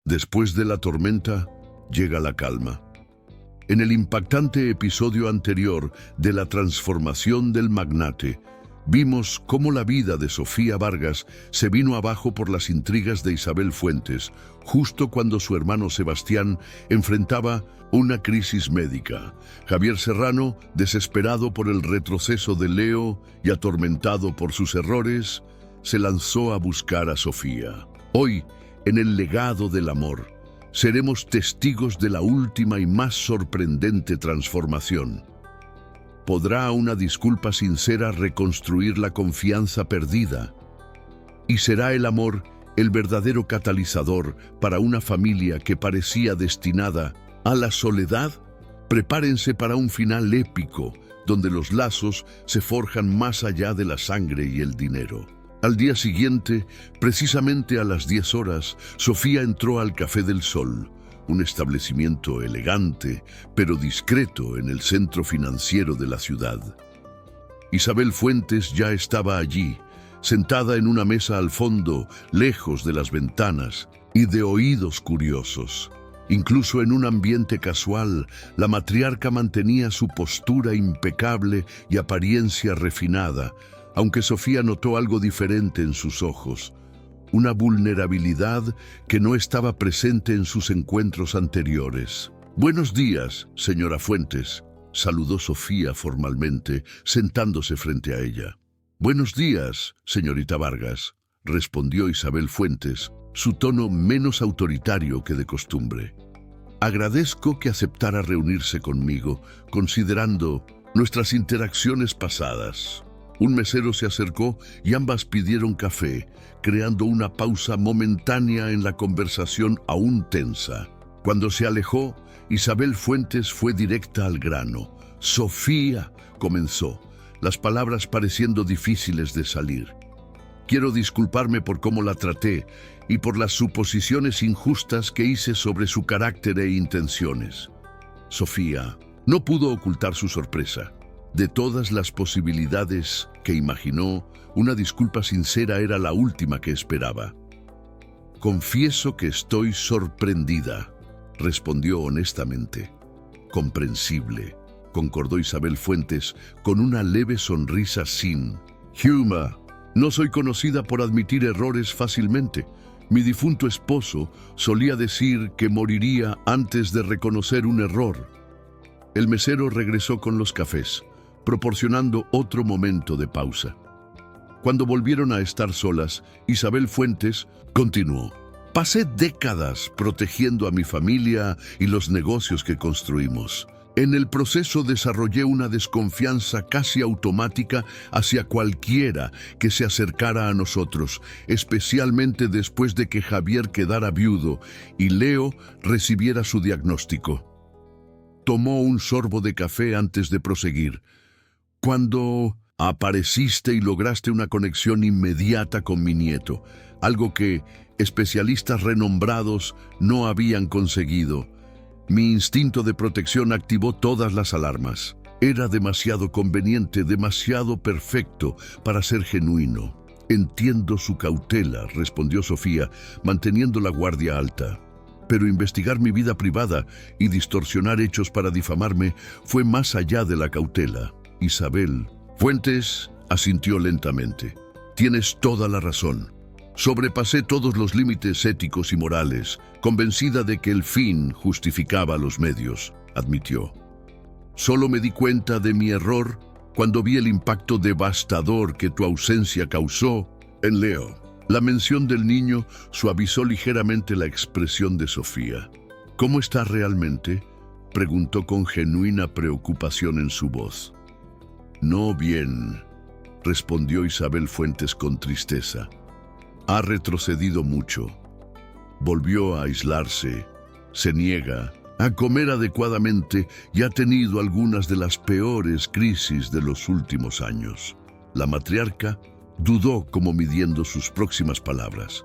Después de la tormenta, llega la calma. En el impactante episodio anterior de la transformación del magnate, vimos cómo la vida de Sofía Vargas se vino abajo por las intrigas de Isabel Fuentes, justo cuando su hermano Sebastián enfrentaba una crisis médica. Javier Serrano, desesperado por el retroceso de Leo y atormentado por sus errores, se lanzó a buscar a Sofía. Hoy, en el legado del amor, seremos testigos de la última y más sorprendente transformación. ¿Podrá una disculpa sincera reconstruir la confianza perdida? ¿Y será el amor el verdadero catalizador para una familia que parecía destinada a la soledad? Prepárense para un final épico, donde los lazos se forjan más allá de la sangre y el dinero. Al día siguiente, precisamente a las 10 horas, Sofía entró al Café del Sol, un establecimiento elegante, pero discreto en el centro financiero de la ciudad. Isabel Fuentes ya estaba allí, sentada en una mesa al fondo, lejos de las ventanas y de oídos curiosos. Incluso en un ambiente casual, la matriarca mantenía su postura impecable y apariencia refinada, aunque Sofía notó algo diferente en sus ojos, una vulnerabilidad que no estaba presente en sus encuentros anteriores. «Buenos días, señora Fuentes», saludó Sofía formalmente, sentándose frente a ella. «Buenos días, señorita Vargas», respondió Isabel Fuentes, su tono menos autoritario que de costumbre. «Agradezco que aceptara reunirse conmigo, considerando nuestras interacciones pasadas». Un mesero se acercó y ambas pidieron café, creando una pausa momentánea en la conversación aún tensa. Cuando se alejó, Isabel Fuentes fue directa al grano. «Sofía», comenzó, las palabras pareciendo difíciles de salir. «Quiero disculparme por cómo la traté y por las suposiciones injustas que hice sobre su carácter e intenciones». Sofía no pudo ocultar su sorpresa. De todas las posibilidades que imaginó, una disculpa sincera era la última que esperaba. «Confieso que estoy sorprendida», respondió honestamente. «Comprensible», concordó Isabel Fuentes con una leve sonrisa sin humor. «No soy conocida por admitir errores fácilmente. Mi difunto esposo solía decir que moriría antes de reconocer un error». El mesero regresó con los cafés, proporcionando otro momento de pausa. Cuando volvieron a estar solas, Isabel Fuentes continuó. «Pasé décadas protegiendo a mi familia y los negocios que construimos. En el proceso desarrollé una desconfianza casi automática hacia cualquiera que se acercara a nosotros, especialmente después de que Javier quedara viudo y Leo recibiera su diagnóstico». Tomó un sorbo de café antes de proseguir. «Cuando apareciste y lograste una conexión inmediata con mi nieto, algo que especialistas renombrados no habían conseguido. Mi instinto de protección activó todas las alarmas. Era demasiado conveniente, demasiado perfecto para ser genuino». «Entiendo su cautela», respondió Sofía, manteniendo la guardia alta. «Pero investigar mi vida privada y distorsionar hechos para difamarme fue más allá de la cautela». Isabel Fuentes asintió lentamente. «Tienes toda la razón. Sobrepasé todos los límites éticos y morales, convencida de que el fin justificaba los medios», admitió. «Solo me di cuenta de mi error cuando vi el impacto devastador que tu ausencia causó en Leo». La mención del niño suavizó ligeramente la expresión de Sofía. «¿Cómo está realmente?», preguntó con genuina preocupación en su voz. «No bien», respondió Isabel Fuentes con tristeza. «Ha retrocedido mucho. Volvió a aislarse, se niega a comer adecuadamente y ha tenido algunas de las peores crisis de los últimos años». La matriarca dudó como midiendo sus próximas palabras.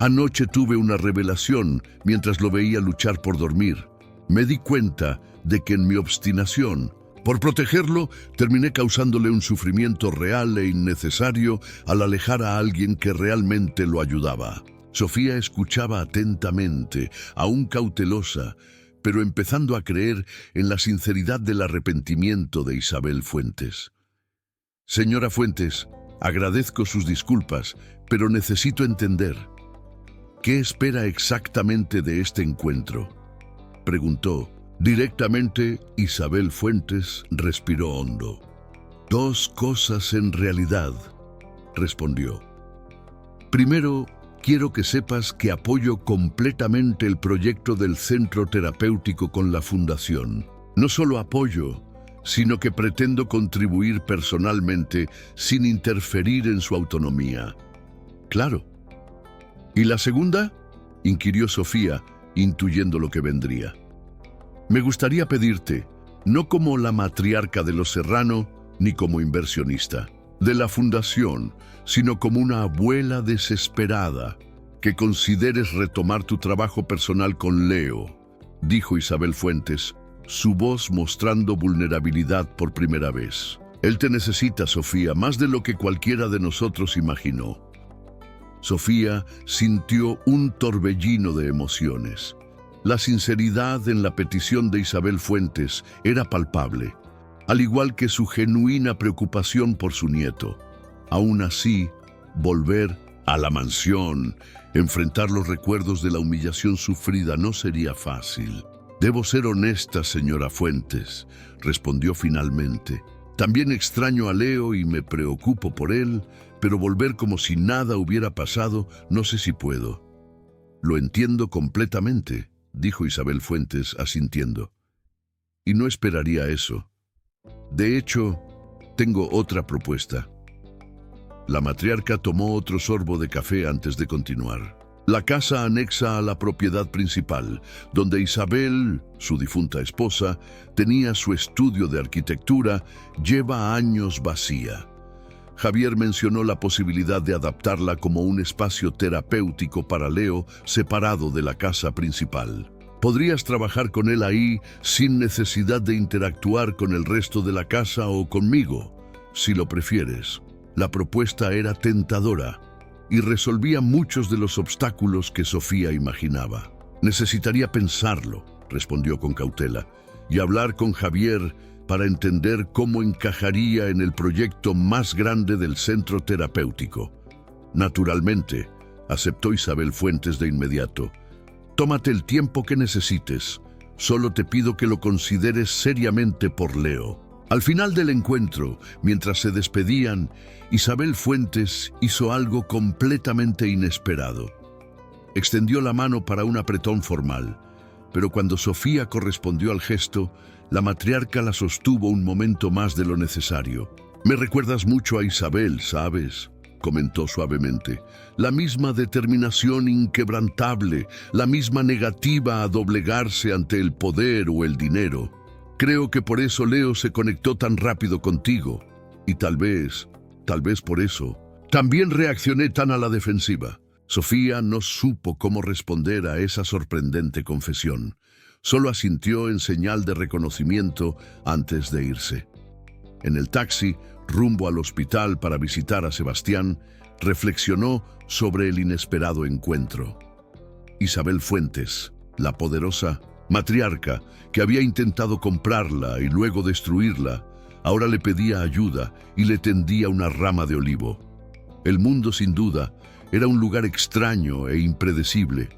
«Anoche tuve una revelación mientras lo veía luchar por dormir. Me di cuenta de que en mi obstinación por protegerlo, terminé causándole un sufrimiento real e innecesario al alejar a alguien que realmente lo ayudaba». Sofía escuchaba atentamente, aún cautelosa, pero empezando a creer en la sinceridad del arrepentimiento de Isabel Fuentes. Señora Fuentes, agradezco sus disculpas, pero necesito entender. ¿Qué espera exactamente de este encuentro?, preguntó. Directamente, Isabel Fuentes respiró hondo. Dos cosas en realidad, respondió. Primero, quiero que sepas que apoyo completamente el proyecto del centro terapéutico con la Fundación. No solo apoyo, sino que pretendo contribuir personalmente sin interferir en su autonomía. Claro. ¿Y la segunda?, inquirió Sofía, intuyendo lo que vendría. Me gustaría pedirte, no como la matriarca de los Serrano, ni como inversionista de la Fundación, sino como una abuela desesperada, que consideres retomar tu trabajo personal con Leo, dijo Isabel Fuentes, su voz mostrando vulnerabilidad por primera vez. Él te necesita, Sofía, más de lo que cualquiera de nosotros imaginó. Sofía sintió un torbellino de emociones. La sinceridad en la petición de Isabel Fuentes era palpable, al igual que su genuina preocupación por su nieto. Aún así, volver a la mansión, enfrentar los recuerdos de la humillación sufrida no sería fácil. Debo ser honesta, señora Fuentes, respondió finalmente. También extraño a Leo y me preocupo por él, pero volver como si nada hubiera pasado, no sé si puedo. Lo entiendo completamente, dijo Isabel Fuentes asintiendo. Y no esperaría eso. De hecho, tengo otra propuesta. La matriarca tomó otro sorbo de café antes de continuar. La casa anexa a la propiedad principal, donde Isabel, su difunta esposa, tenía su estudio de arquitectura, lleva años vacía. Javier mencionó la posibilidad de adaptarla como un espacio terapéutico para Leo separado de la casa principal. Podrías trabajar con él ahí sin necesidad de interactuar con el resto de la casa o conmigo, si lo prefieres. La propuesta era tentadora y resolvía muchos de los obstáculos que Sofía imaginaba. Necesitaría pensarlo, respondió con cautela, y hablar con Javier para entender cómo encajaría en el proyecto más grande del centro terapéutico. Naturalmente, aceptó Isabel Fuentes de inmediato. Tómate el tiempo que necesites. Solo te pido que lo consideres seriamente por Leo. Al final del encuentro, mientras se despedían, Isabel Fuentes hizo algo completamente inesperado. Extendió la mano para un apretón formal, pero cuando Sofía correspondió al gesto, la matriarca la sostuvo un momento más de lo necesario. Me recuerdas mucho a Isabel, ¿sabes?, comentó suavemente. La misma determinación inquebrantable, la misma negativa a doblegarse ante el poder o el dinero. Creo que por eso Leo se conectó tan rápido contigo. Y tal vez por eso, también reaccioné tan a la defensiva. Sofía no supo cómo responder a esa sorprendente confesión. Solo asintió en señal de reconocimiento antes de irse. En el taxi, rumbo al hospital para visitar a Sebastián, reflexionó sobre el inesperado encuentro. Isabel Fuentes, la poderosa matriarca que había intentado comprarla y luego destruirla, ahora le pedía ayuda y le tendía una rama de olivo. El mundo, sin duda, era un lugar extraño e impredecible,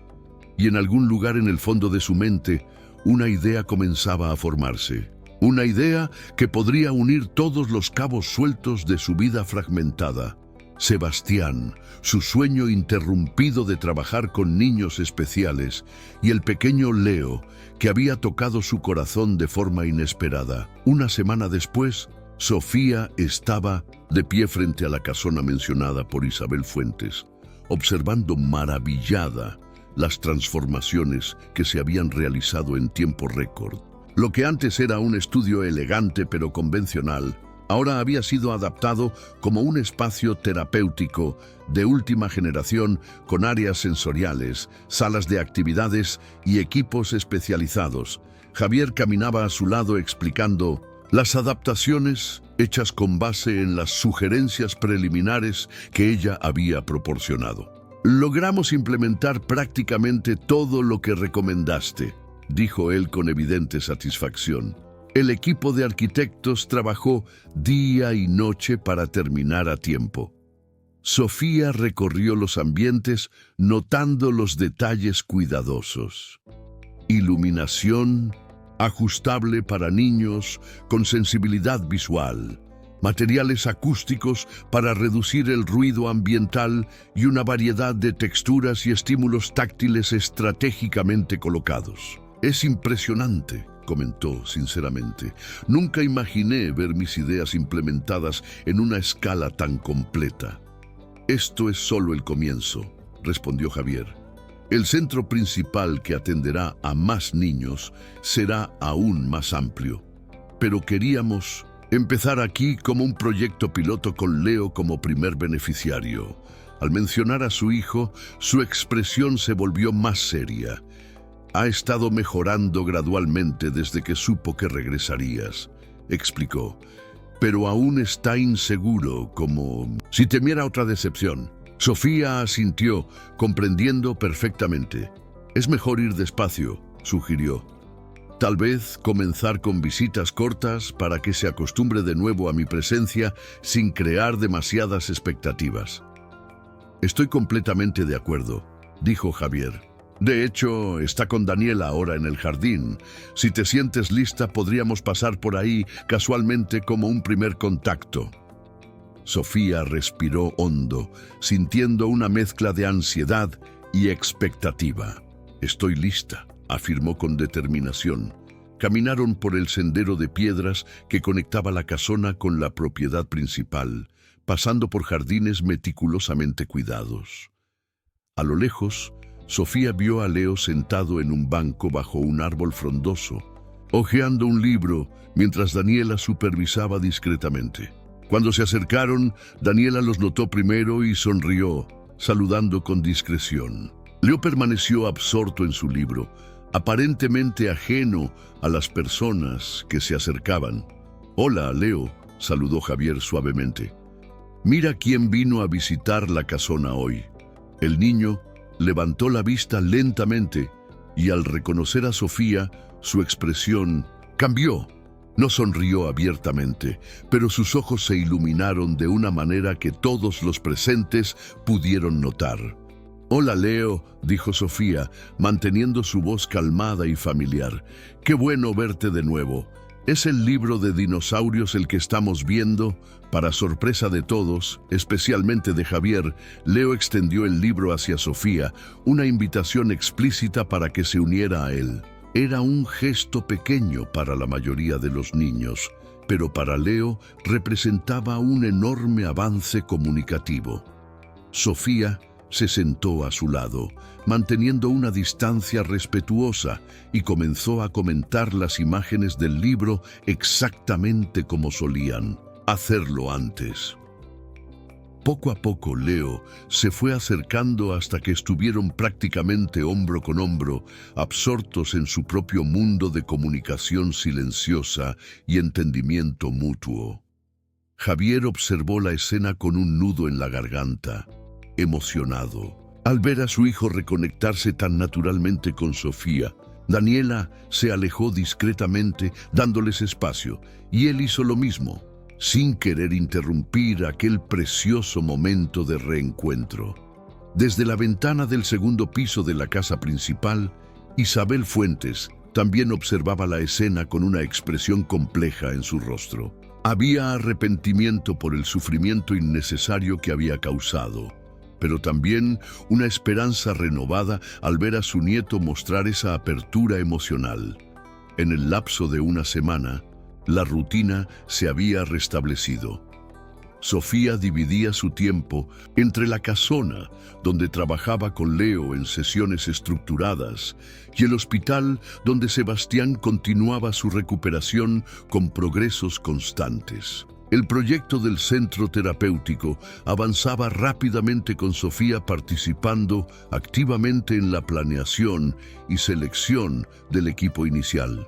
y en algún lugar en el fondo de su mente, una idea comenzaba a formarse. Una idea que podría unir todos los cabos sueltos de su vida fragmentada. Sebastián, su sueño interrumpido de trabajar con niños especiales, y el pequeño Leo, que había tocado su corazón de forma inesperada. Una semana después, Sofía estaba de pie frente a la casona mencionada por Isabel Fuentes, observando maravillada las transformaciones que se habían realizado en tiempo récord. Lo que antes era un estudio elegante pero convencional, ahora había sido adaptado como un espacio terapéutico de última generación con áreas sensoriales, salas de actividades y equipos especializados. Javier caminaba a su lado explicando las adaptaciones hechas con base en las sugerencias preliminares que ella había proporcionado. Logramos implementar prácticamente todo lo que recomendaste, dijo él con evidente satisfacción. El equipo de arquitectos trabajó día y noche para terminar a tiempo. Sofía recorrió los ambientes notando los detalles cuidadosos. Iluminación ajustable para niños con sensibilidad visual, materiales acústicos para reducir el ruido ambiental y una variedad de texturas y estímulos táctiles estratégicamente colocados. Es impresionante, comentó sinceramente. Nunca imaginé ver mis ideas implementadas en una escala tan completa. Esto es solo el comienzo, respondió Javier. El centro principal que atenderá a más niños será aún más amplio. Pero queríamos empezar aquí como un proyecto piloto con Leo como primer beneficiario. Al mencionar a su hijo, su expresión se volvió más seria. Ha estado mejorando gradualmente desde que supo que regresarías, explicó. Pero aún está inseguro, como si temiera otra decepción. Sofía asintió, comprendiendo perfectamente. Es mejor ir despacio, sugirió. Tal vez comenzar con visitas cortas para que se acostumbre de nuevo a mi presencia sin crear demasiadas expectativas. Estoy completamente de acuerdo, dijo Javier. De hecho, está con Daniela ahora en el jardín. Si te sientes lista, podríamos pasar por ahí casualmente como un primer contacto. Sofía respiró hondo, sintiendo una mezcla de ansiedad y expectativa. Estoy lista, afirmó con determinación. Caminaron por el sendero de piedras que conectaba la casona con la propiedad principal, pasando por jardines meticulosamente cuidados. A lo lejos, Sofía vio a Leo sentado en un banco bajo un árbol frondoso, hojeando un libro mientras Daniela supervisaba discretamente. Cuando se acercaron, Daniela los notó primero y sonrió, saludando con discreción. Leo permaneció absorto en su libro, aparentemente ajeno a las personas que se acercaban. «Hola, Leo», saludó Javier suavemente. «Mira quién vino a visitar la casona hoy». El niño levantó la vista lentamente y al reconocer a Sofía, su expresión cambió. No sonrió abiertamente, pero sus ojos se iluminaron de una manera que todos los presentes pudieron notar. «Hola, Leo», dijo Sofía, manteniendo su voz calmada y familiar. «Qué bueno verte de nuevo. ¿Es el libro de dinosaurios el que estamos viendo?» Para sorpresa de todos, especialmente de Javier, Leo extendió el libro hacia Sofía, una invitación explícita para que se uniera a él. Era un gesto pequeño para la mayoría de los niños, pero para Leo representaba un enorme avance comunicativo. Sofía se sentó a su lado, manteniendo una distancia respetuosa, y comenzó a comentar las imágenes del libro exactamente como solían hacerlo antes. Poco a poco, Leo se fue acercando hasta que estuvieron prácticamente hombro con hombro, absortos en su propio mundo de comunicación silenciosa y entendimiento mutuo. Javier observó la escena con un nudo en la garganta, emocionado. Al ver a su hijo reconectarse tan naturalmente con Sofía, Daniela se alejó discretamente, dándoles espacio, y él hizo lo mismo, sin querer interrumpir aquel precioso momento de reencuentro. Desde la ventana del segundo piso de la casa principal, Isabel Fuentes también observaba la escena con una expresión compleja en su rostro. Había arrepentimiento por el sufrimiento innecesario que había causado, pero también una esperanza renovada al ver a su nieto mostrar esa apertura emocional. En el lapso de una semana, la rutina se había restablecido. Sofía dividía su tiempo entre la casona, donde trabajaba con Leo en sesiones estructuradas, y el hospital, donde Sebastián continuaba su recuperación con progresos constantes. El proyecto del centro terapéutico avanzaba rápidamente, con Sofía participando activamente en la planeación y selección del equipo inicial.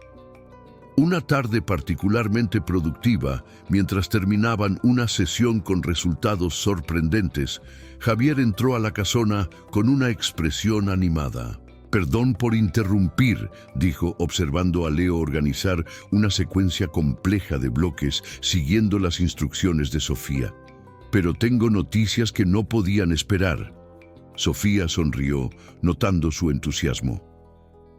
Una tarde particularmente productiva, mientras terminaban una sesión con resultados sorprendentes, Javier entró a la casona con una expresión animada. «Perdón por interrumpir», dijo, observando a Leo organizar una secuencia compleja de bloques siguiendo las instrucciones de Sofía. «Pero tengo noticias que no podían esperar». Sofía sonrió, notando su entusiasmo.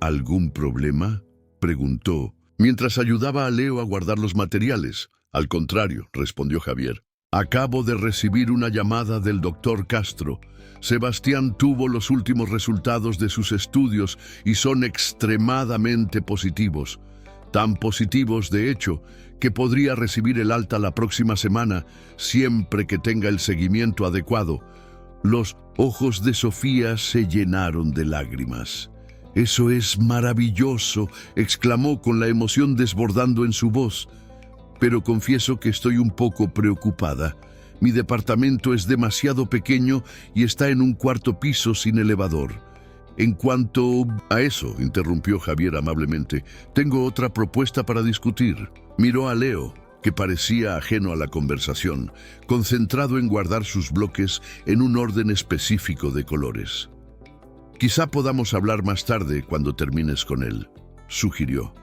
«¿Algún problema?», preguntó, mientras ayudaba a Leo a guardar los materiales. «Al contrario», respondió Javier. «Acabo de recibir una llamada del doctor Castro. Sebastián tuvo los últimos resultados de sus estudios y son extremadamente positivos. Tan positivos, de hecho, que podría recibir el alta la próxima semana, siempre que tenga el seguimiento adecuado». Los ojos de Sofía se llenaron de lágrimas. «Eso es maravilloso», exclamó con la emoción desbordando en su voz. «Pero confieso que estoy un poco preocupada. Mi departamento es demasiado pequeño y está en un cuarto piso sin elevador». «En cuanto a eso», interrumpió Javier amablemente, «tengo otra propuesta para discutir». Miró a Leo, que parecía ajeno a la conversación, concentrado en guardar sus bloques en un orden específico de colores. «Quizá podamos hablar más tarde cuando termines con él», sugirió.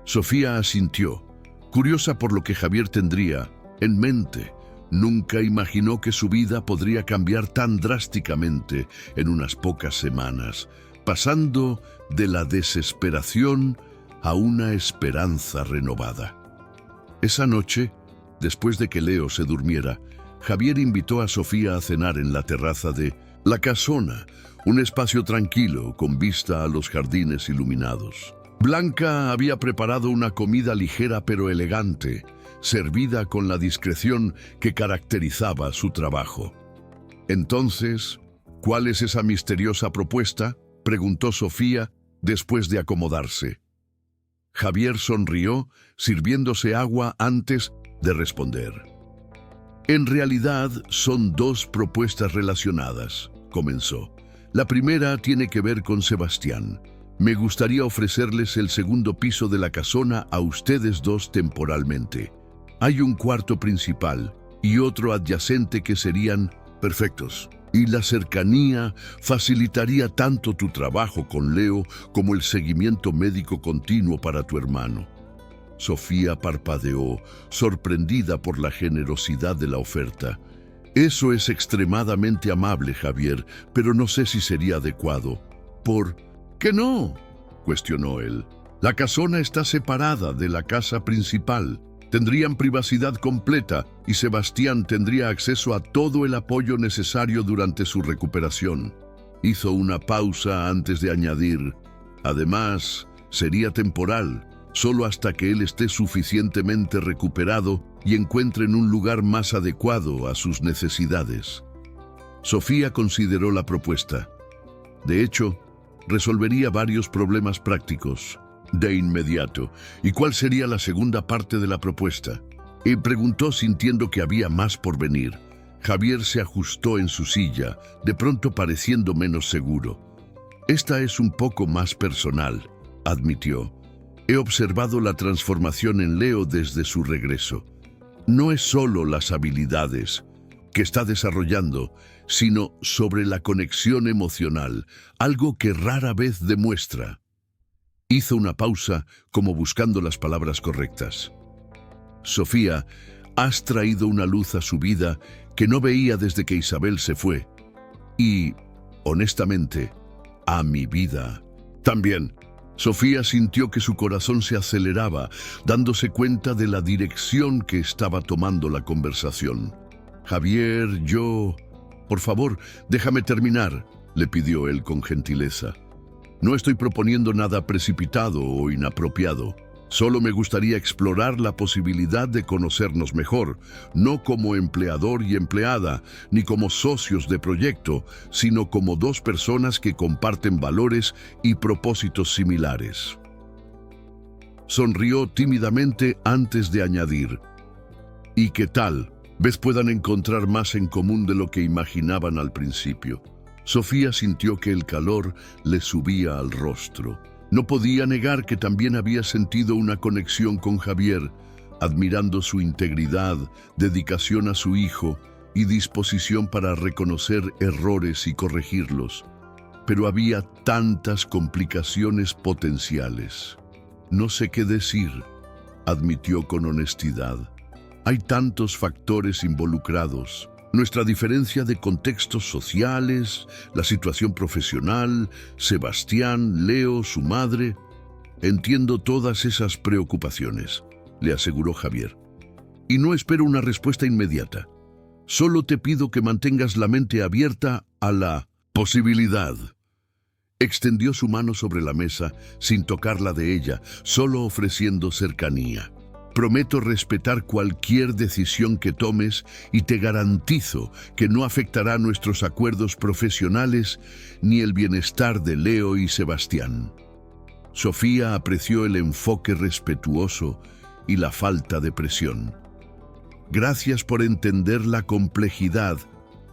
Sofía asintió, curiosa por lo que Javier tendría en mente. Nunca imaginó que su vida podría cambiar tan drásticamente en unas pocas semanas, pasando de la desesperación a una esperanza renovada. Esa noche, después de que Leo se durmiera, Javier invitó a Sofía a cenar en la terraza de La Casona, un espacio tranquilo con vista a los jardines iluminados. Blanca había preparado una comida ligera pero elegante, servida con la discreción que caracterizaba su trabajo. «Entonces, ¿cuál es esa misteriosa propuesta?», preguntó Sofía después de acomodarse. Javier sonrió, sirviéndose agua antes de responder. «En realidad son dos propuestas relacionadas», comenzó. «La primera tiene que ver con Sebastián. Me gustaría ofrecerles el segundo piso de la casona a ustedes dos temporalmente. Hay un cuarto principal y otro adyacente que serían perfectos. Y la cercanía facilitaría tanto tu trabajo con Leo como el seguimiento médico continuo para tu hermano». Sofía parpadeó, sorprendida por la generosidad de la oferta. «Eso es extremadamente amable, Javier, pero no sé si sería adecuado». «¿Por qué no?», cuestionó él. «La casona está separada de la casa principal. Tendrían privacidad completa y Sebastián tendría acceso a todo el apoyo necesario durante su recuperación». Hizo una pausa antes de añadir: «Además, sería temporal, solo hasta que él esté suficientemente recuperado y encuentre un lugar más adecuado a sus necesidades». Sofía consideró la propuesta. De hecho, resolvería varios problemas prácticos de inmediato. «¿Y cuál sería la segunda parte de la propuesta?», y preguntó, sintiendo que había más por venir. Javier se ajustó en su silla, de pronto pareciendo menos seguro. «Esta es un poco más personal», admitió. «He observado la transformación en Leo desde su regreso. No es solo las habilidades que está desarrollando, sino sobre la conexión emocional, algo que rara vez demuestra». Hizo una pausa, como buscando las palabras correctas. «Sofía, has traído una luz a su vida que no veía desde que Isabel se fue. Y, honestamente, a mi vida también». Sofía sintió que su corazón se aceleraba, dándose cuenta de la dirección que estaba tomando la conversación. «Javier, Por favor, déjame terminar», le pidió él con gentileza. «No estoy proponiendo nada precipitado o inapropiado. Solo me gustaría explorar la posibilidad de conocernos mejor, no como empleador y empleada, ni como socios de proyecto, sino como dos personas que comparten valores y propósitos similares». Sonrió tímidamente antes de añadir: «¿Y qué tal? Vez puedan encontrar más en común de lo que imaginaban al principio». Sofía sintió que el calor le subía al rostro. No podía negar que también había sentido una conexión con Javier, admirando su integridad, dedicación a su hijo y disposición para reconocer errores y corregirlos. Pero había tantas complicaciones potenciales. No sé qué decir, admitió con honestidad. Hay tantos factores involucrados. Nuestra diferencia de contextos sociales, la situación profesional, Sebastián, Leo, su madre. Entiendo todas esas preocupaciones, le aseguró Javier. Y no espero una respuesta inmediata. Solo te pido que mantengas la mente abierta a la posibilidad. Extendió su mano sobre la mesa sin tocarla de ella, solo ofreciendo cercanía. Prometo respetar cualquier decisión que tomes y te garantizo que no afectará nuestros acuerdos profesionales ni el bienestar de Leo y Sebastián. Sofía apreció el enfoque respetuoso y la falta de presión. Gracias por entender la complejidad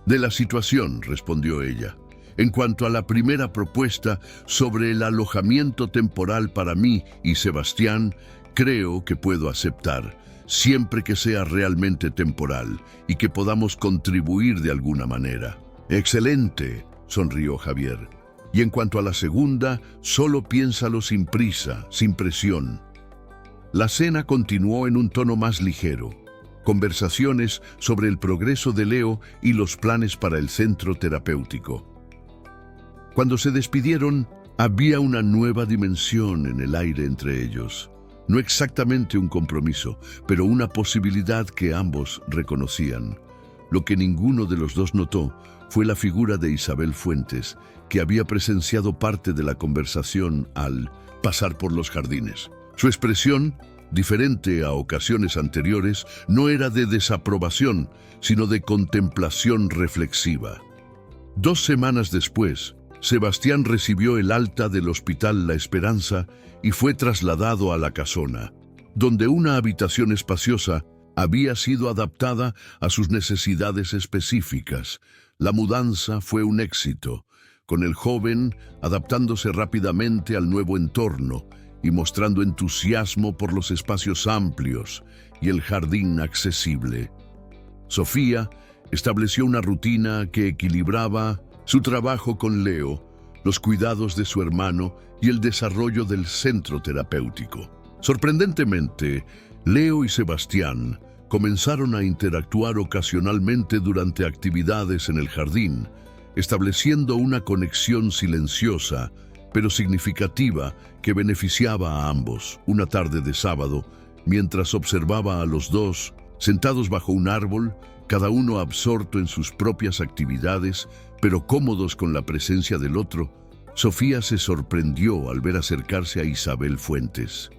de la situación, respondió ella. En cuanto a la primera propuesta sobre el alojamiento temporal para mí y Sebastián, creo que puedo aceptar, siempre que sea realmente temporal y que podamos contribuir de alguna manera. Excelente, sonrió Javier. Y en cuanto a la segunda, solo piénsalo sin prisa, sin presión. La cena continuó en un tono más ligero. Conversaciones sobre el progreso de Leo y los planes para el centro terapéutico. Cuando se despidieron, había una nueva dimensión en el aire entre ellos. No exactamente un compromiso, pero una posibilidad que ambos reconocían. Lo que ninguno de los dos notó fue la figura de Isabel Fuentes, que había presenciado parte de la conversación al pasar por los jardines. Su expresión, diferente a ocasiones anteriores, no era de desaprobación, sino de contemplación reflexiva. 2 semanas después, Sebastián recibió el alta del Hospital La Esperanza y fue trasladado a La Casona, donde una habitación espaciosa había sido adaptada a sus necesidades específicas. La mudanza fue un éxito, con el joven adaptándose rápidamente al nuevo entorno y mostrando entusiasmo por los espacios amplios y el jardín accesible. Sofía estableció una rutina que equilibraba su trabajo con Leo, los cuidados de su hermano y el desarrollo del centro terapéutico. Sorprendentemente, Leo y Sebastián comenzaron a interactuar ocasionalmente durante actividades en el jardín, estableciendo una conexión silenciosa, pero significativa, que beneficiaba a ambos. Una tarde de sábado, mientras observaba a los dos, sentados bajo un árbol, cada uno absorto en sus propias actividades, pero cómodos con la presencia del otro, Sofía se sorprendió al ver acercarse a Isabel Fuentes.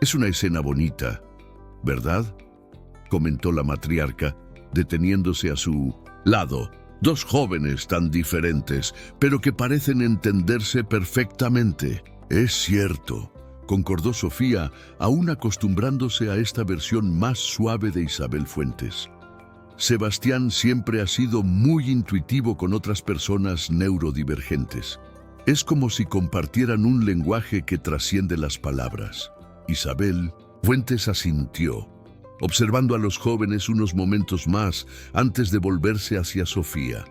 «Es una escena bonita, ¿verdad?», comentó la matriarca, deteniéndose a su lado. «Dos jóvenes tan diferentes, pero que parecen entenderse perfectamente». «Es cierto», concordó Sofía, aún acostumbrándose a esta versión más suave de Isabel Fuentes. Sebastián siempre ha sido muy intuitivo con otras personas neurodivergentes. Es como si compartieran un lenguaje que trasciende las palabras. Isabel Fuentes asintió, observando a los jóvenes unos momentos más antes de volverse hacia Sofía.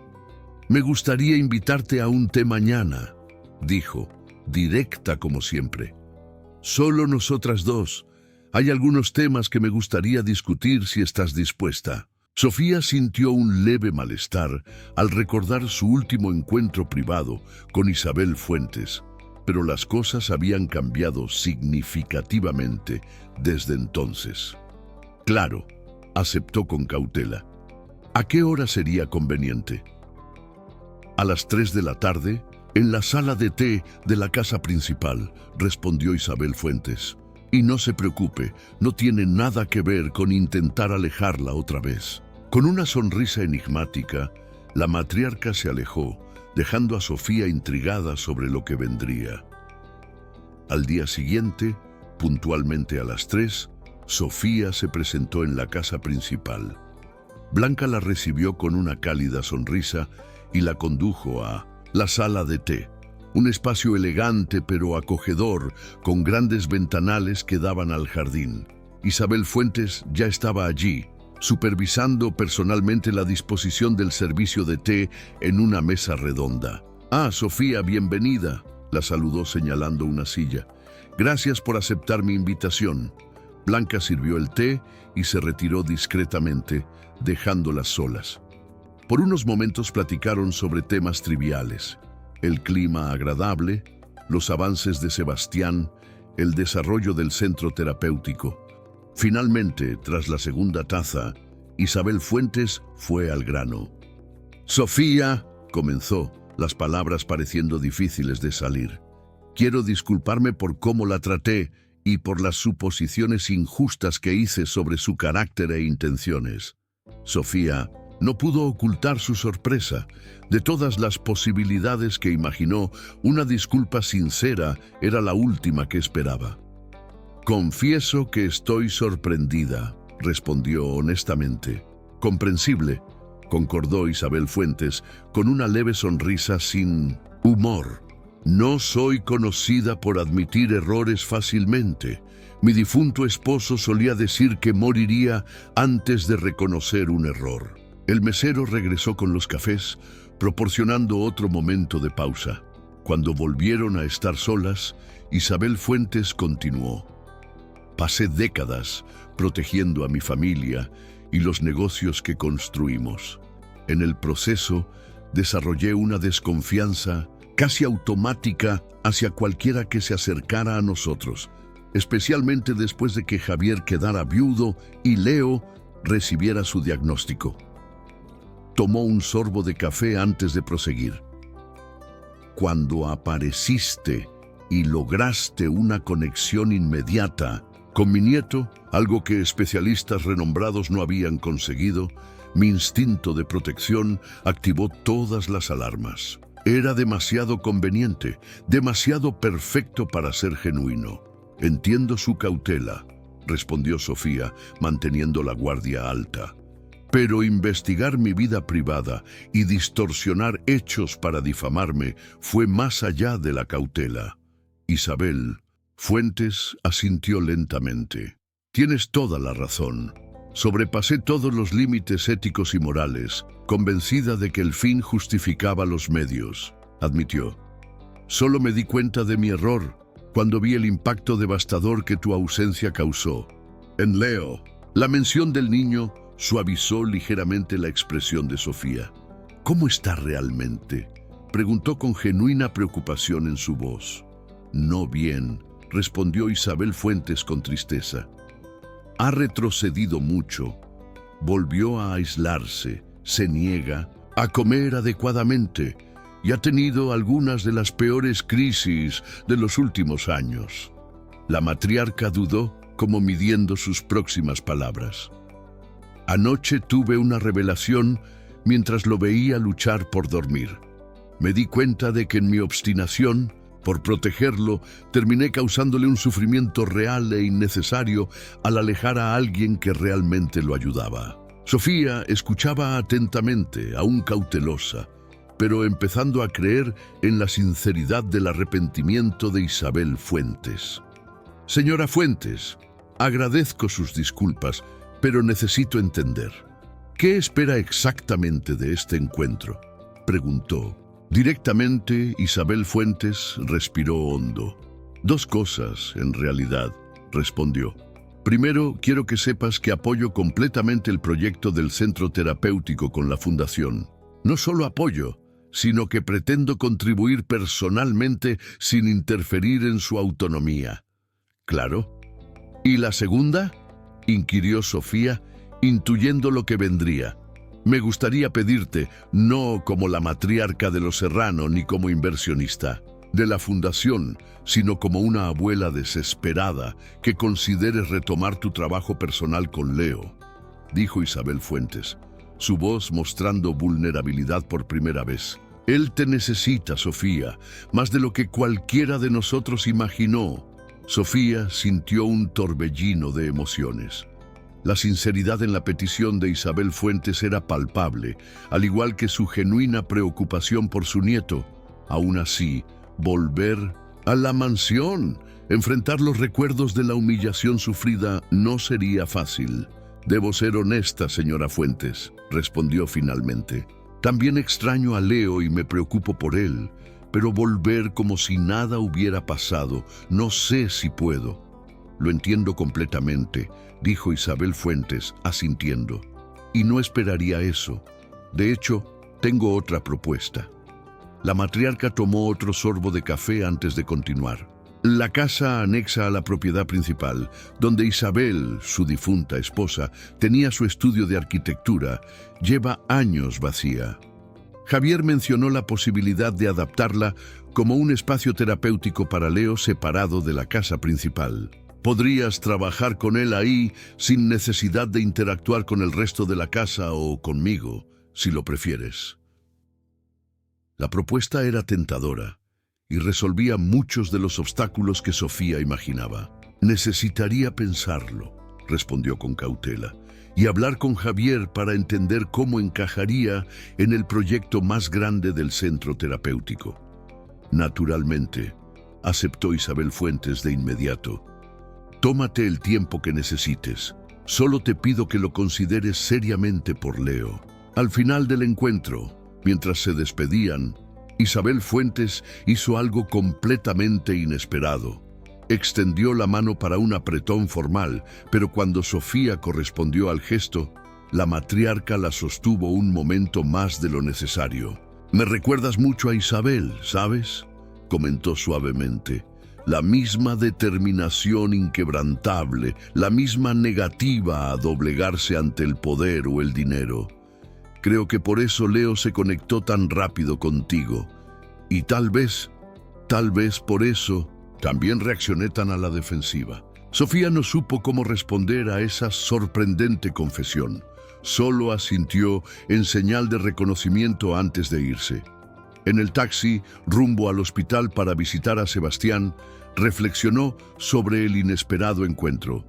«Me gustaría invitarte a un té mañana», dijo, directa como siempre. «Solo nosotras dos. Hay algunos temas que me gustaría discutir si estás dispuesta». Sofía sintió un leve malestar al recordar su último encuentro privado con Isabel Fuentes, pero las cosas habían cambiado significativamente desde entonces. «Claro», aceptó con cautela. «¿A qué hora sería conveniente?» «A las 3 de la tarde, en la sala de té de la casa principal», respondió Isabel Fuentes. «Y no se preocupe, no tiene nada que ver con intentar alejarla otra vez». Con una sonrisa enigmática, la matriarca se alejó, dejando a Sofía intrigada sobre lo que vendría. Al día siguiente, puntualmente a las 3, Sofía se presentó en la casa principal. Blanca la recibió con una cálida sonrisa y la condujo a la sala de té, un espacio elegante pero acogedor, con grandes ventanales que daban al jardín. Isabel Fuentes ya estaba allí, supervisando personalmente la disposición del servicio de té en una mesa redonda. «Ah, Sofía, bienvenida», la saludó señalando una silla. «Gracias por aceptar mi invitación». Blanca sirvió el té y se retiró discretamente, dejándolas solas. Por unos momentos platicaron sobre temas triviales: el clima agradable, los avances de Sebastián, el desarrollo del centro terapéutico. Finalmente, tras la segunda taza, Isabel Fuentes fue al grano. «Sofía», comenzó, las palabras pareciendo difíciles de salir. «Quiero disculparme por cómo la traté y por las suposiciones injustas que hice sobre su carácter e intenciones». Sofía no pudo ocultar su sorpresa. De todas las posibilidades que imaginó, una disculpa sincera era la última que esperaba. «Confieso que estoy sorprendida», respondió honestamente. «Comprensible», concordó Isabel Fuentes, con una leve sonrisa sin humor. «No soy conocida por admitir errores fácilmente. Mi difunto esposo solía decir que moriría antes de reconocer un error». El mesero regresó con los cafés, proporcionando otro momento de pausa. Cuando volvieron a estar solas, Isabel Fuentes continuó. «Pasé décadas protegiendo a mi familia y los negocios que construimos. En el proceso, desarrollé una desconfianza casi automática hacia cualquiera que se acercara a nosotros, especialmente después de que Javier quedara viudo y Leo recibiera su diagnóstico». Tomó un sorbo de café antes de proseguir. «Cuando apareciste y lograste una conexión inmediata con mi nieto, algo que especialistas renombrados no habían conseguido, mi instinto de protección activó todas las alarmas. Era demasiado conveniente, demasiado perfecto para ser genuino. Entiendo su cautela», respondió Sofía, manteniendo la guardia alta. «Pero investigar mi vida privada y distorsionar hechos para difamarme fue más allá de la cautela». Isabel Fuentes asintió lentamente. «Tienes toda la razón. Sobrepasé todos los límites éticos y morales, convencida de que el fin justificaba los medios», admitió. «Solo me di cuenta de mi error cuando vi el impacto devastador que tu ausencia causó en Leo». La mención del niño suavizó ligeramente la expresión de Sofía. «¿Cómo está realmente?», preguntó con genuina preocupación en su voz. «No bien», respondió Isabel Fuentes con tristeza. «Ha retrocedido mucho. Volvió a aislarse, se niega a comer adecuadamente y ha tenido algunas de las peores crisis de los últimos años». La matriarca dudó, como midiendo sus próximas palabras. «Anoche tuve una revelación mientras lo veía luchar por dormir. Me di cuenta de que en mi obstinación, por protegerlo, terminé causándole un sufrimiento real e innecesario al alejar a alguien que realmente lo ayudaba». Sofía escuchaba atentamente, aún cautelosa, pero empezando a creer en la sinceridad del arrepentimiento de Isabel Fuentes. «Señora Fuentes, agradezco sus disculpas, pero necesito entender. ¿Qué espera exactamente de este encuentro?», preguntó. Directamente, Isabel Fuentes respiró hondo. «Dos cosas, en realidad», respondió. «Primero, quiero que sepas que apoyo completamente el proyecto del centro terapéutico con la Fundación. No solo apoyo, sino que pretendo contribuir personalmente sin interferir en su autonomía». «Claro». «¿Y la segunda?», inquirió Sofía, intuyendo lo que vendría. «Me gustaría pedirte, no como la matriarca de los Serrano ni como inversionista de la fundación, sino como una abuela desesperada, que consideres retomar tu trabajo personal con Leo», dijo Isabel Fuentes, su voz mostrando vulnerabilidad por primera vez. «Él te necesita, Sofía, más de lo que cualquiera de nosotros imaginó». Sofía sintió un torbellino de emociones. La sinceridad en la petición de Isabel Fuentes era palpable, al igual que su genuina preocupación por su nieto. Aún así, volver a la mansión. Enfrentar los recuerdos de la humillación sufrida no sería fácil. Debo ser honesta, señora Fuentes, respondió finalmente. También extraño a Leo y me preocupo por él, pero volver como si nada hubiera pasado, no sé si puedo. Lo entiendo completamente, dijo Isabel Fuentes, asintiendo. Y no esperaría eso. De hecho, tengo otra propuesta. La matriarca tomó otro sorbo de café antes de continuar. La casa anexa a la propiedad principal, donde Isabel, su difunta esposa, tenía su estudio de arquitectura, lleva años vacía. Javier mencionó la posibilidad de adaptarla como un espacio terapéutico para Leo separado de la casa principal. Podrías trabajar con él ahí sin necesidad de interactuar con el resto de la casa o conmigo, si lo prefieres. La propuesta era tentadora y resolvía muchos de los obstáculos que Sofía imaginaba. Necesitaría pensarlo, respondió con cautela, y hablar con Javier para entender cómo encajaría en el proyecto más grande del centro terapéutico. Naturalmente, aceptó Isabel Fuentes de inmediato. Tómate el tiempo que necesites. Solo te pido que lo consideres seriamente por Leo. Al final del encuentro, mientras se despedían, Isabel Fuentes hizo algo completamente inesperado. Extendió la mano para un apretón formal, pero cuando Sofía correspondió al gesto, la matriarca la sostuvo un momento más de lo necesario. «Me recuerdas mucho a Isabel, ¿sabes?», comentó suavemente. La misma determinación inquebrantable, la misma negativa a doblegarse ante el poder o el dinero. Creo que por eso Leo se conectó tan rápido contigo. Y tal vez por eso también reaccioné tan a la defensiva. Sofía no supo cómo responder a esa sorprendente confesión. Solo asintió en señal de reconocimiento antes de irse. En el taxi, rumbo al hospital para visitar a Sebastián, reflexionó sobre el inesperado encuentro.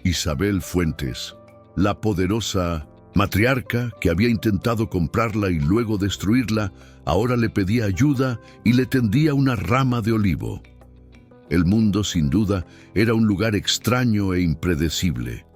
Isabel Fuentes, la poderosa matriarca que había intentado comprarla y luego destruirla, ahora le pedía ayuda y le tendía una rama de olivo. El mundo, sin duda, era un lugar extraño e impredecible,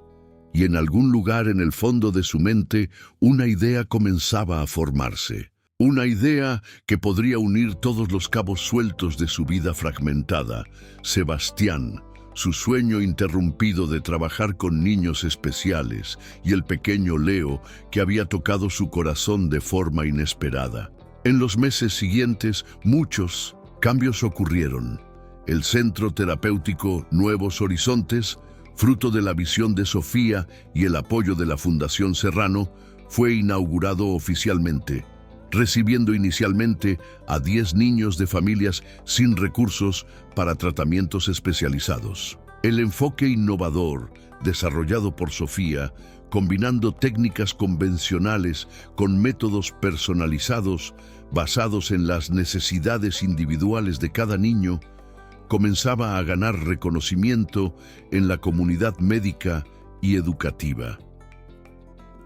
y en algún lugar en el fondo de su mente una idea comenzaba a formarse. Una idea que podría unir todos los cabos sueltos de su vida fragmentada. Sebastián, su sueño interrumpido de trabajar con niños especiales, y el pequeño Leo, que había tocado su corazón de forma inesperada. En los meses siguientes, muchos cambios ocurrieron. El centro terapéutico Nuevos Horizontes, fruto de la visión de Sofía y el apoyo de la Fundación Serrano, fue inaugurado oficialmente, recibiendo inicialmente a 10 niños de familias sin recursos para tratamientos especializados. El enfoque innovador, desarrollado por Sofía, combinando técnicas convencionales con métodos personalizados basados en las necesidades individuales de cada niño, comenzaba a ganar reconocimiento en la comunidad médica y educativa.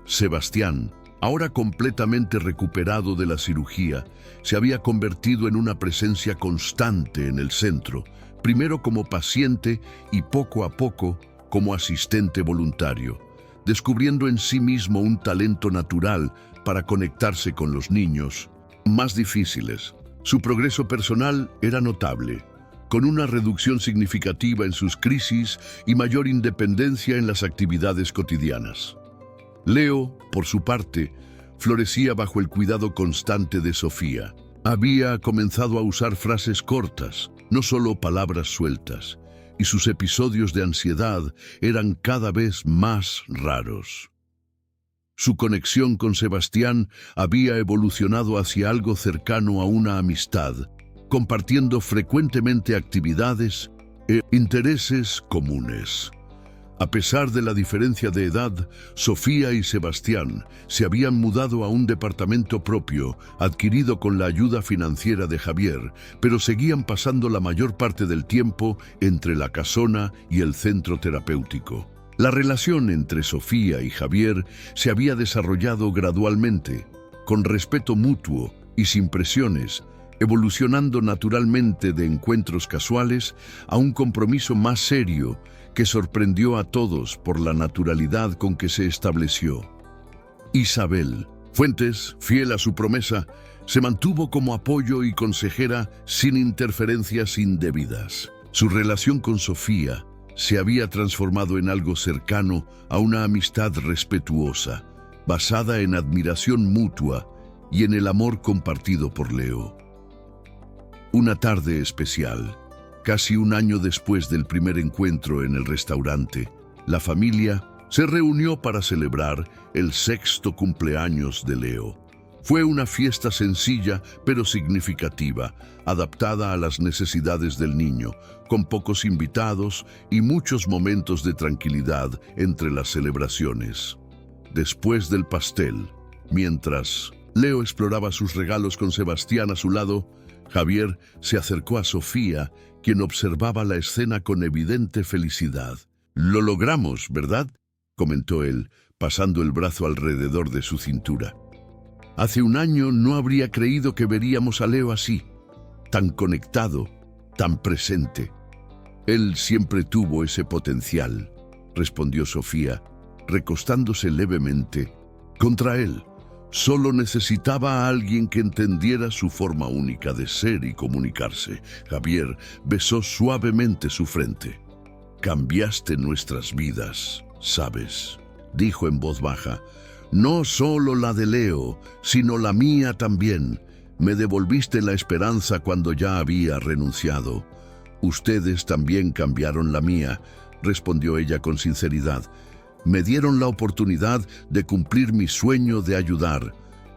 Sebastián, ahora completamente recuperado de la cirugía, se había convertido en una presencia constante en el centro, primero como paciente y poco a poco como asistente voluntario, descubriendo en sí mismo un talento natural para conectarse con los niños más difíciles. Su progreso personal era notable, con una reducción significativa en sus crisis y mayor independencia en las actividades cotidianas. Leo, por su parte, florecía bajo el cuidado constante de Sofía. Había comenzado a usar frases cortas, no solo palabras sueltas, y sus episodios de ansiedad eran cada vez más raros. Su conexión con Sebastián había evolucionado hacia algo cercano a una amistad, compartiendo frecuentemente actividades e intereses comunes. A pesar de la diferencia de edad, Sofía y Sebastián se habían mudado a un departamento propio, adquirido con la ayuda financiera de Javier, pero seguían pasando la mayor parte del tiempo entre la casona y el centro terapéutico. La relación entre Sofía y Javier se había desarrollado gradualmente, con respeto mutuo y sin presiones, evolucionando naturalmente de encuentros casuales a un compromiso más serio que sorprendió a todos por la naturalidad con que se estableció. Isabel Fuentes, fiel a su promesa, se mantuvo como apoyo y consejera sin interferencias indebidas. Su relación con Sofía se había transformado en algo cercano a una amistad respetuosa, basada en admiración mutua y en el amor compartido por Leo. Una tarde especial, casi un año después del primer encuentro en el restaurante, la familia se reunió para celebrar el 6º cumpleaños de Leo. Fue una fiesta sencilla pero significativa, adaptada a las necesidades del niño, con pocos invitados y muchos momentos de tranquilidad entre las celebraciones. Después del pastel, mientras Leo exploraba sus regalos con Sebastián a su lado, Javier se acercó a Sofía, quien observaba la escena con evidente felicidad. «Lo logramos, ¿verdad?», comentó él, pasando el brazo alrededor de su cintura. «Hace un año no habría creído que veríamos a Leo así, tan conectado, tan presente». «Él siempre tuvo ese potencial», respondió Sofía, recostándose levemente contra él. Solo necesitaba a alguien que entendiera su forma única de ser y comunicarse. Javier besó suavemente su frente. «Cambiaste nuestras vidas, ¿sabes?», dijo en voz baja. «No solo la de Leo, sino la mía también. Me devolviste la esperanza cuando ya había renunciado». «Ustedes también cambiaron la mía», respondió ella con sinceridad. «Me dieron la oportunidad de cumplir mi sueño de ayudar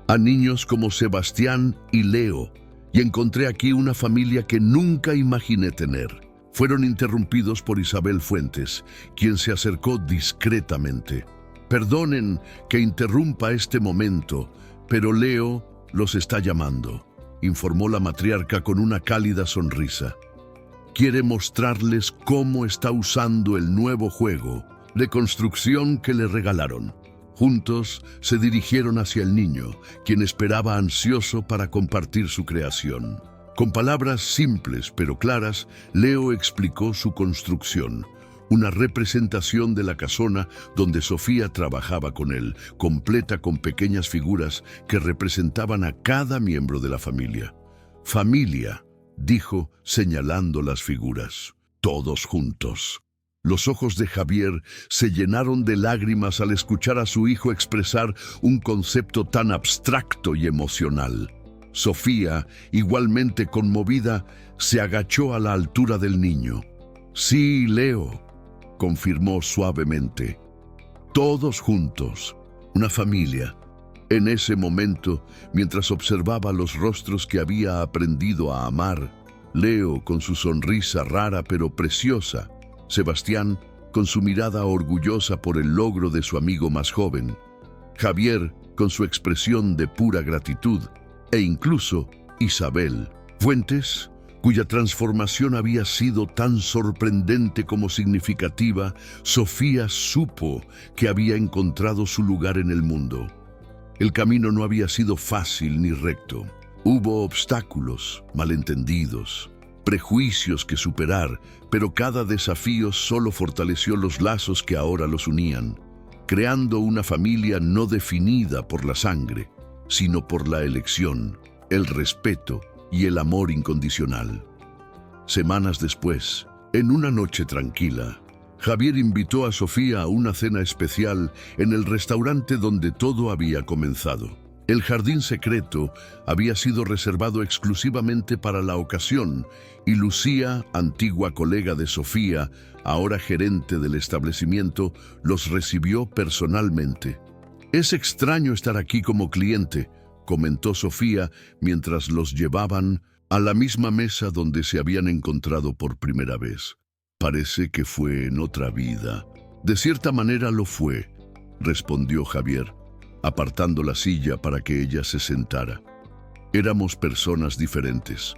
a niños como Sebastián y Leo, y encontré aquí una familia que nunca imaginé tener». Fueron interrumpidos por Isabel Fuentes, quien se acercó discretamente. «Perdonen que interrumpa este momento, pero Leo los está llamando», informó la matriarca con una cálida sonrisa. «Quiere mostrarles cómo está usando el nuevo juego de construcción que le regalaron». Juntos se dirigieron hacia el niño, quien esperaba ansioso para compartir su creación. Con palabras simples pero claras, Leo explicó su construcción, una representación de la casona donde Sofía trabajaba con él, completa con pequeñas figuras que representaban a cada miembro de la familia. «Familia», dijo, señalando las figuras. «Todos juntos». Los ojos de Javier se llenaron de lágrimas al escuchar a su hijo expresar un concepto tan abstracto y emocional. Sofía, igualmente conmovida, se agachó a la altura del niño. «Sí, Leo», confirmó suavemente. «Todos juntos, una familia». En ese momento, mientras observaba los rostros que había aprendido a amar, Leo con su sonrisa rara pero preciosa, Sebastián con su mirada orgullosa por el logro de su amigo más joven, Javier con su expresión de pura gratitud, e incluso Isabel Fuentes, cuya transformación había sido tan sorprendente como significativa, Sofía supo que había encontrado su lugar en el mundo. El camino no había sido fácil ni recto. Hubo obstáculos, malentendidos, prejuicios que superar, pero cada desafío solo fortaleció los lazos que ahora los unían, creando una familia no definida por la sangre, sino por la elección, el respeto y el amor incondicional. Semanas después, en una noche tranquila, Javier invitó a Sofía a una cena especial en el restaurante donde todo había comenzado. El jardín secreto había sido reservado exclusivamente para la ocasión y Lucía, antigua colega de Sofía, ahora gerente del establecimiento, los recibió personalmente. «Es extraño estar aquí como cliente», comentó Sofía mientras los llevaban a la misma mesa donde se habían encontrado por primera vez. «Parece que fue en otra vida». «De cierta manera lo fue», respondió Javier, apartando la silla para que ella se sentara. «Éramos personas diferentes».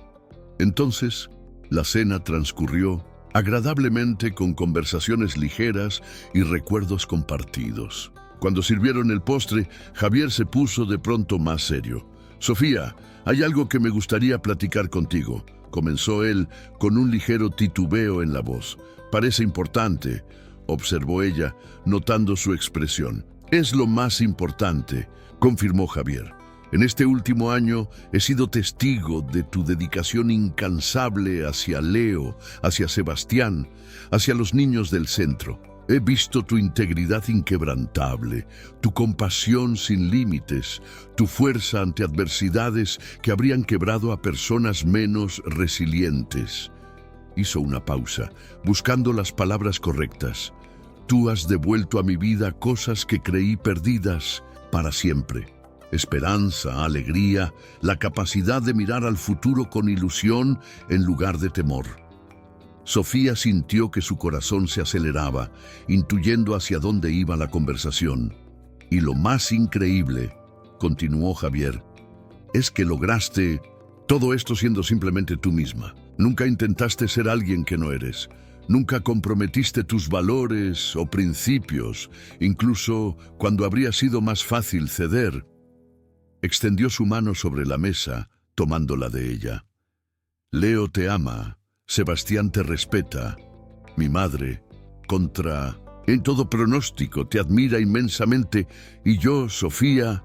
Entonces, la cena transcurrió agradablemente con conversaciones ligeras y recuerdos compartidos. Cuando sirvieron el postre, Javier se puso de pronto más serio. Sofía, hay algo que me gustaría platicar contigo, comenzó él con un ligero titubeo en la voz. Parece importante, observó ella, notando su expresión. Es lo más importante, confirmó Javier. En este último año he sido testigo de tu dedicación incansable hacia Leo, hacia Sebastián, hacia los niños del centro. He visto tu integridad inquebrantable, tu compasión sin límites, tu fuerza ante adversidades que habrían quebrado a personas menos resilientes. Hizo una pausa, buscando las palabras correctas. Tú has devuelto a mi vida cosas que creí perdidas para siempre. Esperanza, alegría, la capacidad de mirar al futuro con ilusión en lugar de temor. Sofía sintió que su corazón se aceleraba, intuyendo hacia dónde iba la conversación. Y lo más increíble, continuó Javier, es que lograste todo esto siendo simplemente tú misma. Nunca intentaste ser alguien que no eres. Nunca comprometiste tus valores o principios, incluso cuando habría sido más fácil ceder. Extendió su mano sobre la mesa, tomándola de ella. Leo te ama, Sebastián te respeta, mi madre, en todo pronóstico, te admira inmensamente, y yo, Sofía,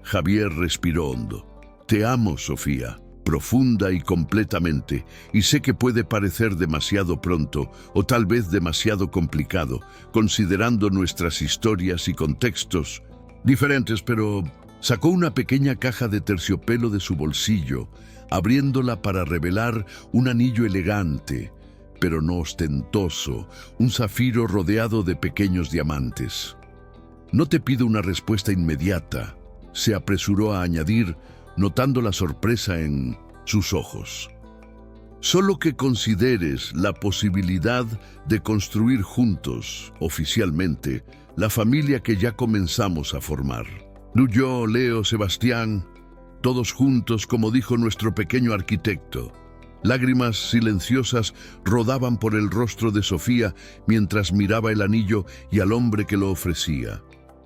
Javier respiró hondo. Te amo, Sofía, profunda y completamente, y sé que puede parecer demasiado pronto, o tal vez demasiado complicado, considerando nuestras historias y contextos diferentes, pero... Sacó una pequeña caja de terciopelo de su bolsillo, abriéndola para revelar un anillo elegante, pero no ostentoso, un zafiro rodeado de pequeños diamantes. No te pido una respuesta inmediata, se apresuró a añadir, notando la sorpresa en sus ojos. Solo que consideres la posibilidad de construir juntos, oficialmente, la familia que ya comenzamos a formar. Yo, Leo, Sebastián, todos juntos, como dijo nuestro pequeño arquitecto. Lágrimas silenciosas rodaban por el rostro de Sofía mientras miraba el anillo y al hombre que lo ofrecía.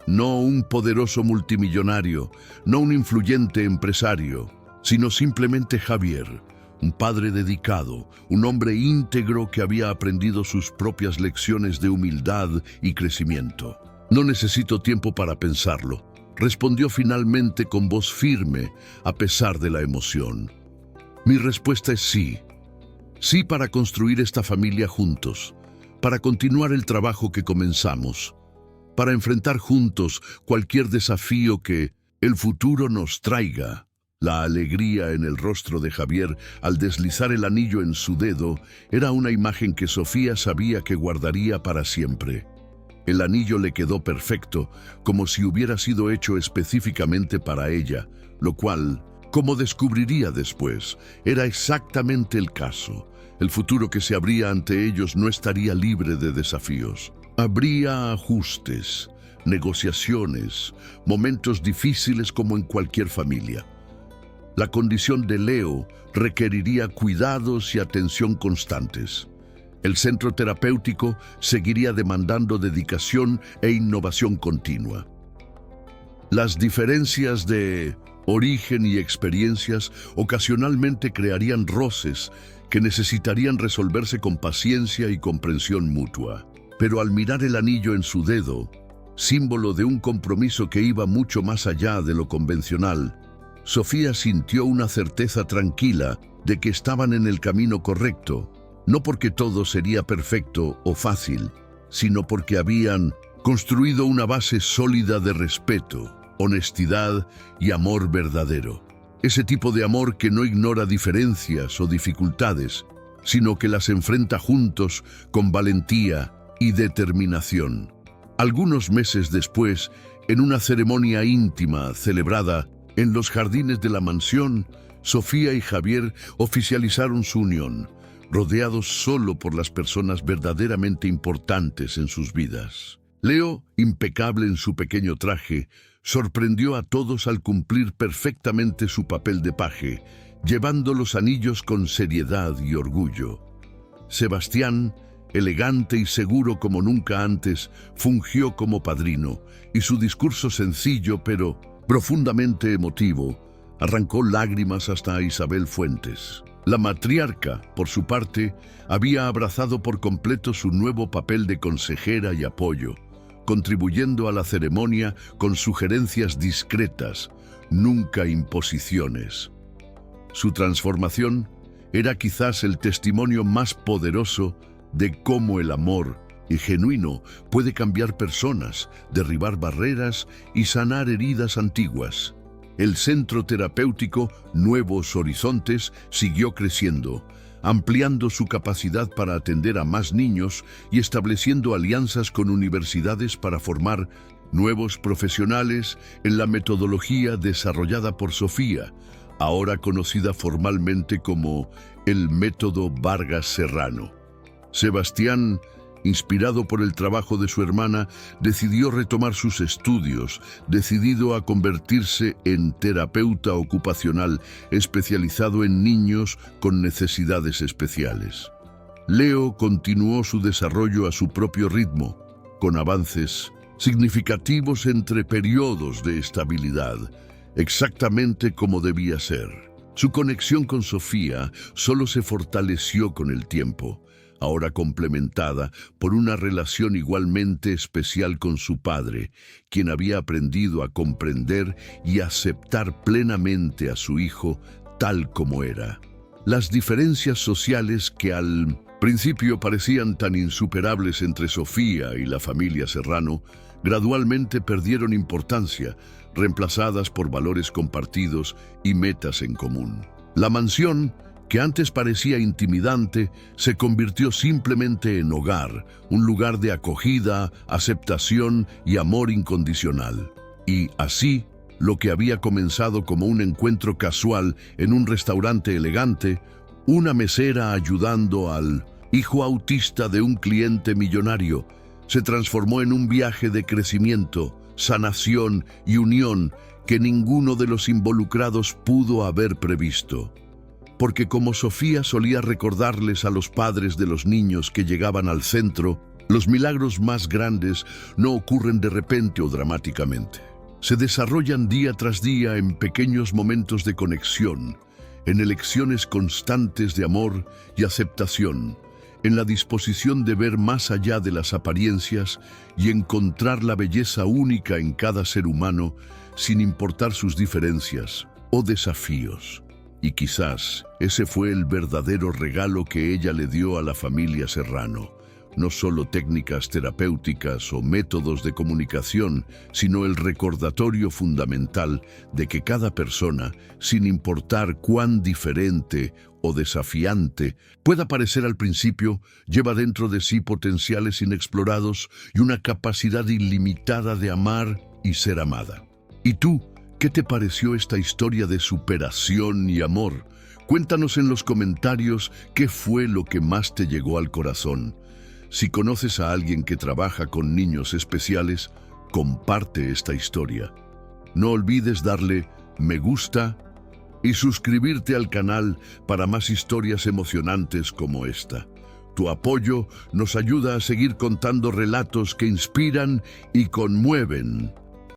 No un poderoso multimillonario, no un influyente empresario, sino simplemente Javier, un padre dedicado, un hombre íntegro que había aprendido sus propias lecciones de humildad y crecimiento. No necesito tiempo para pensarlo, respondió finalmente con voz firme, a pesar de la emoción. Mi respuesta es sí. Sí para construir esta familia juntos, para continuar el trabajo que comenzamos, para enfrentar juntos cualquier desafío que el futuro nos traiga. La alegría en el rostro de Javier al deslizar el anillo en su dedo era una imagen que Sofía sabía que guardaría para siempre. El anillo le quedó perfecto, como si hubiera sido hecho específicamente para ella, lo cual, como descubriría después, era exactamente el caso. El futuro que se abría ante ellos no estaría libre de desafíos. Habría ajustes, negociaciones, momentos difíciles como en cualquier familia. La condición de Leo requeriría cuidados y atención constantes. El centro terapéutico seguiría demandando dedicación e innovación continua. Las diferencias de origen y experiencias ocasionalmente crearían roces que necesitarían resolverse con paciencia y comprensión mutua. Pero al mirar el anillo en su dedo, símbolo de un compromiso que iba mucho más allá de lo convencional, Sofía sintió una certeza tranquila de que estaban en el camino correcto. No porque todo sería perfecto o fácil, sino porque habían construido una base sólida de respeto, honestidad y amor verdadero. Ese tipo de amor que no ignora diferencias o dificultades, sino que las enfrenta juntos con valentía y determinación. Algunos meses después, en una ceremonia íntima celebrada en los jardines de la mansión, Sofía y Javier oficializaron su unión, rodeados solo por las personas verdaderamente importantes en sus vidas. Leo, impecable en su pequeño traje, sorprendió a todos al cumplir perfectamente su papel de paje, llevando los anillos con seriedad y orgullo. Sebastián, elegante y seguro como nunca antes, fungió como padrino, y su discurso sencillo pero profundamente emotivo arrancó lágrimas hasta a Isabel Fuentes. La matriarca, por su parte, había abrazado por completo su nuevo papel de consejera y apoyo, contribuyendo a la ceremonia con sugerencias discretas, nunca imposiciones. Su transformación era quizás el testimonio más poderoso de cómo el amor y genuino puede cambiar personas, derribar barreras y sanar heridas antiguas. El centro terapéutico Nuevos Horizontes siguió creciendo, ampliando su capacidad para atender a más niños y estableciendo alianzas con universidades para formar nuevos profesionales en la metodología desarrollada por Sofía, ahora conocida formalmente como el método Vargas Serrano. Sebastián, inspirado por el trabajo de su hermana, decidió retomar sus estudios, decidido a convertirse en terapeuta ocupacional especializado en niños con necesidades especiales. Leo continuó su desarrollo a su propio ritmo, con avances significativos entre periodos de estabilidad, exactamente como debía ser. Su conexión con Sofía solo se fortaleció con el tiempo, ahora complementada por una relación igualmente especial con su padre, quien había aprendido a comprender y aceptar plenamente a su hijo tal como era. Las diferencias sociales que al principio parecían tan insuperables entre Sofía y la familia Serrano, gradualmente perdieron importancia, reemplazadas por valores compartidos y metas en común. La mansión, que antes parecía intimidante, se convirtió simplemente en hogar, un lugar de acogida, aceptación y amor incondicional. Y así, lo que había comenzado como un encuentro casual en un restaurante elegante, una mesera ayudando al hijo autista de un cliente millonario, se transformó en un viaje de crecimiento, sanación y unión que ninguno de los involucrados pudo haber previsto. Porque como Sofía solía recordarles a los padres de los niños que llegaban al centro, los milagros más grandes no ocurren de repente o dramáticamente. Se desarrollan día tras día en pequeños momentos de conexión, en elecciones constantes de amor y aceptación, en la disposición de ver más allá de las apariencias y encontrar la belleza única en cada ser humano, sin importar sus diferencias o desafíos. Y quizás ese fue el verdadero regalo que ella le dio a la familia Serrano. No solo técnicas terapéuticas o métodos de comunicación, sino el recordatorio fundamental de que cada persona, sin importar cuán diferente o desafiante pueda parecer al principio, lleva dentro de sí potenciales inexplorados y una capacidad ilimitada de amar y ser amada. ¿Y tú? ¿Qué te pareció esta historia de superación y amor? Cuéntanos en los comentarios qué fue lo que más te llegó al corazón. Si conoces a alguien que trabaja con niños especiales, comparte esta historia. No olvides darle me gusta y suscribirte al canal para más historias emocionantes como esta. Tu apoyo nos ayuda a seguir contando relatos que inspiran y conmueven.